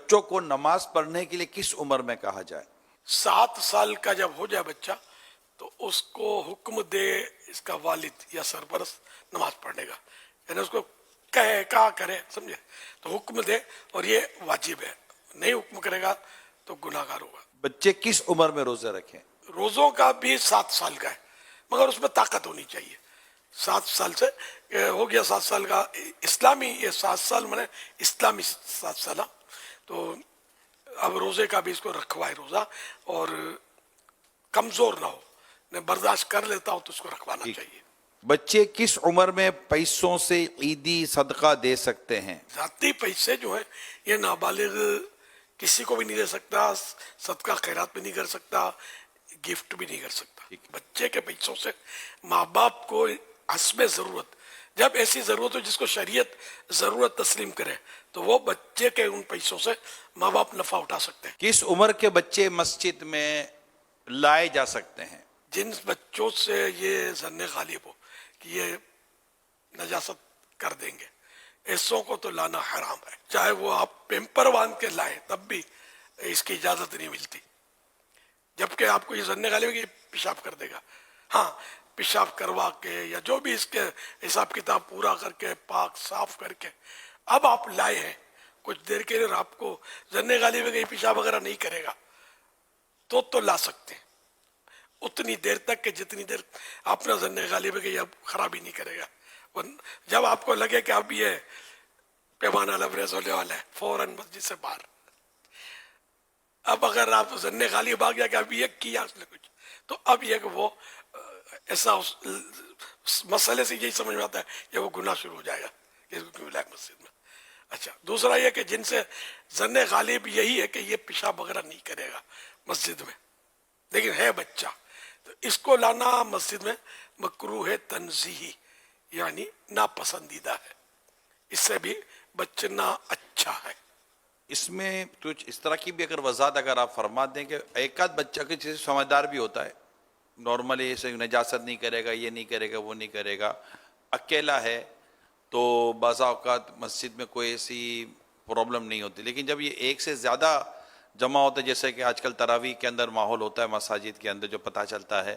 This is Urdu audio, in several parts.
بچوں کو نماز پڑھنے کے لیے کس عمر میں کہا جائے؟ 7 سال کا جب ہو جائے بچہ تو اس کو حکم دے اس کا والد یا سرپرست نماز پڑھنے کا، یعنی اس کو کہا کرے، سمجھے، تو حکم دے اور یہ واجب ہے، نہیں حکم کرے گا تو گناہ گار ہوگا۔ بچے کس عمر میں روزے رکھیں؟ روزوں کا بھی 7 سال کا ہے، مگر اس میں طاقت ہونی چاہیے۔ 7 سال سے ہو گیا 7 سال کا اسلامی، یہ 7 سال میں اسلامی 7 سال، تو اب روزے کا بھی اس کو رکھوائے روزہ، اور کمزور نہ ہو، میں برداشت کر لیتا ہوں تو اس کو رکھوانا چاہیے۔ بچے کس عمر میں پیسوں سے عیدی صدقہ دے سکتے ہیں؟ ذاتی پیسے جو ہیں یہ نابالغ کسی کو بھی نہیں دے سکتا، صدقہ خیرات بھی نہیں کر سکتا، گفٹ بھی نہیں کر سکتا۔ بچے کے پیسوں سے ماں باپ کو حسب ضرورت، جب ایسی ضرورت ہو جس کو شریعت ضرورت تسلیم کرے تو وہ بچے کے ان پیسوں سے ماں باپ نفع اٹھا سکتے ہیں۔ کس عمر کے بچے مسجد میں لائے جا سکتے ہیں؟ جن بچوں سے یہ ظن غالب ہو کہ یہ نجاست کر دیں گے، ایسوں کو تو لانا حرام ہے، چاہے وہ آپ پیمپر باندھ کے لائیں تب بھی اس کی اجازت نہیں ملتی، جبکہ آپ کو یہ ظن غالب ہے کہ یہ پیشاب کر دے گا۔ ہاں، پیشاب کروا کے یا جو بھی اس کے حساب کتاب پورا کر کے پاک صاف کر کے اب آپ لائے ہیں، کچھ دیر کے لیے آپ کو ظن غالب ہے کہ یہ پیشاب وغیرہ نہیں کرے گا تو لا سکتے ہیں، اتنی دیر تک کہ جتنی دیر آپ نے ظن غالب ہے کہ یہ اب خرابی نہیں کرے گا۔ جب آپ کو لگے کہ اب یہ پیمانہ لبریز ہونے والا ہے، فوراً مسجد سے باہر۔ اب اگر آپ ظن غالب آ گیا کہ اب یہ کیا اس نے کچھ، تو اب یہ کہ وہ ایسا مسئلے سے یہی سمجھ میں آتا ہے کہ وہ گناہ شروع ہو جائے گا کہ اس کو کیوں لائے مسجد میں۔ اچھا، دوسرا یہ کہ جن سے ظن غالب یہی ہے کہ یہ پیشاب وغیرہ نہیں کرے گا مسجد میں، لیکن ہے بچہ، تو اس کو لانا مسجد میں مکروہ تنزیہی، یعنی ناپسندیدہ ہے، اس سے بھی بچنا اچھا ہے۔ اس میں کچھ اس طرح کی بھی اگر وضاحت اگر آپ فرما دیں کہ ایک آدھ بچہ کے جیسے سمجھدار بھی ہوتا ہے، نارملی اسے نجاست نہیں کرے گا، یہ نہیں کرے گا، وہ نہیں کرے گا، اکیلا ہے تو بعض اوقات مسجد میں کوئی ایسی پرابلم نہیں ہوتی، لیکن جب یہ ایک سے زیادہ جمع ہوتا ہے، جیسے کہ آج کل تراویح کے اندر ماحول ہوتا ہے مساجد کے اندر جو پتہ چلتا ہے،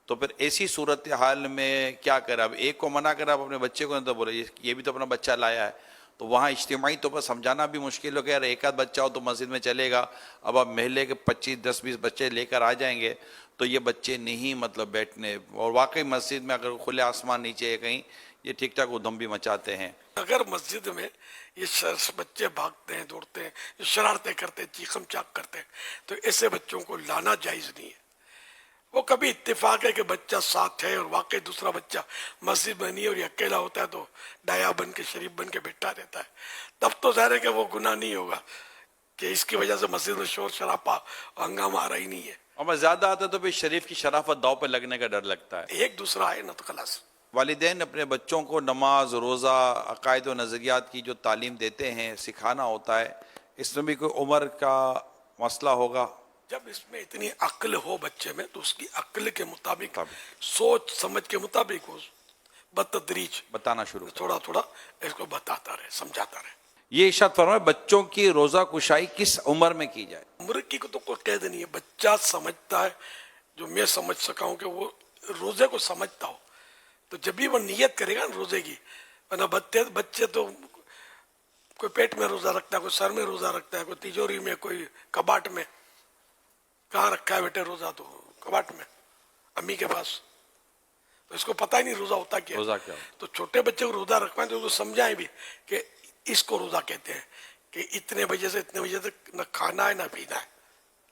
تو پھر ایسی صورتحال میں کیا کرے؟ اب ایک کو منع کرے، آپ اپنے بچے کو تو بولے یہ بھی تو اپنا بچہ لایا ہے، تو وہاں اجتماعی طور پر سمجھانا بھی مشکل ہو گیا، یار ایک آدھ بچہ ہو تو مسجد میں چلے گا، اب آپ محلے کے 25-10-20 بچے لے کر آ جائیں گے تو یہ بچے نہیں مطلب بیٹھنے، اور واقعی مسجد میں اگر کھلے آسمان نیچے ہے کہیں، یہ ٹھیک ٹھاک ادھم بھی مچاتے ہیں۔ اگر مسجد میں یہ بچے بھاگتے ہیں، دوڑتے ہیں، شرارتیں کرتے ہیں، چیخم چاک کرتے ہیں، تو ایسے بچوں کو لانا جائز نہیں ہے۔ وہ کبھی اتفاق ہے کہ بچہ ساتھ ہے اور واقعی دوسرا بچہ مسجد میں نہیں اور یہ اکیلا ہوتا ہے تو ڈایا بن کے شریف بن کے بیٹھا رہتا ہے، تب تو ظاہر ہے کہ وہ گناہ نہیں ہوگا کہ اس کی وجہ سے مسجد میں شور شرابہ ہنگامہ آ رہا ہی نہیں ہے۔ اور زیادہ آتا تو پھر شریف کی شرافت داؤ پہ لگنے کا ڈر لگتا ہے۔ ایک دوسرا ہے نا تو خلاص۔ والدین اپنے بچوں کو نماز، روزہ، عقائد و نظریات کی جو تعلیم دیتے ہیں، سکھانا ہوتا ہے، اس میں بھی کوئی عمر کا مسئلہ ہوگا؟ جب اس میں اتنی عقل ہو بچے میں تو اس کی عقل کے مطابق، سوچ سمجھ کے مطابق ہو، بتدریج بتانا شروع کریں۔ تھوڑا تھوڑا اس کو بتاتا رہے، سمجھاتا رہے۔ یہ ارشاد فرمائے بچوں کی روزہ کشائی کس عمر میں کی جائے؟ عمر کی کو تو کوئی قید نہیں ہے، بچہ سمجھتا ہے، جو میں سمجھ سکا ہوں کہ وہ روزے کو سمجھتا ہو تو جب بھی وہ نیت کرے گا روزے کی، ورنہ بچے تو کوئی پیٹ میں روزہ رکھتا ہے، کوئی سر میں روزہ رکھتا ہے، کوئی تیجوری میں، کوئی کباٹ میں۔ کہاں رکھا ہے بیٹے روزہ؟ تو کباٹ میں، امی کے پاس، تو اس کو پتہ ہی نہیں روزہ ہوتا کیا۔ روزہ کیا؟ تو چھوٹے بچے کو روزہ رکھوائیں تو اس کو سمجھائیں بھی کہ اس کو روزہ کہتے ہیں کہ اتنے بجے سے اتنے بجے تک نہ کھانا ہے نہ پینا ہے،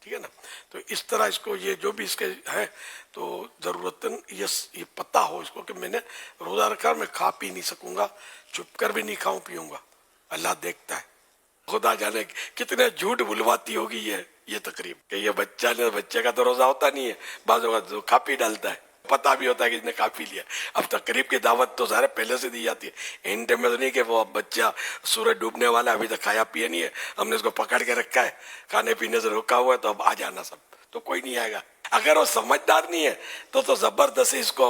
ٹھیک ہے نا؟ تو اس طرح اس کو یہ جو بھی اس کے ہے تو ضرورتاً یہ پتہ ہو اس کو کہ میں نے روزہ رکھا، میں کھا پی نہیں سکوں گا، چھپ کر بھی نہیں کھاؤں پیوں گا، اللہ دیکھتا ہے۔ خدا جانے کتنے جھوٹ بلواتی ہوگی یہ تقریب کہ یہ بچے کا تو روزہ ہوتا نہیں ہے، بعض اوقات کھا پی ڈالتا ہے، پتہ بھی ہوتا ہے کہ اس نے کھا پی لیا۔ اب تقریب کی دعوت تو ظاہر پہلے سے دی جاتی ہے، اینڈ میں تو نہیں کہ وہ اب بچہ سورج ڈوبنے والا ہے، ابھی تک کھایا پیا نہیں ہے، ہم نے اس کو پکڑ کے رکھا ہے، کھانے پینے سے روکا ہوا ہے، تو اب آ جانا سب، تو کوئی نہیں آئے گا۔ اگر وہ سمجھدار نہیں ہے تو زبردستی اس کو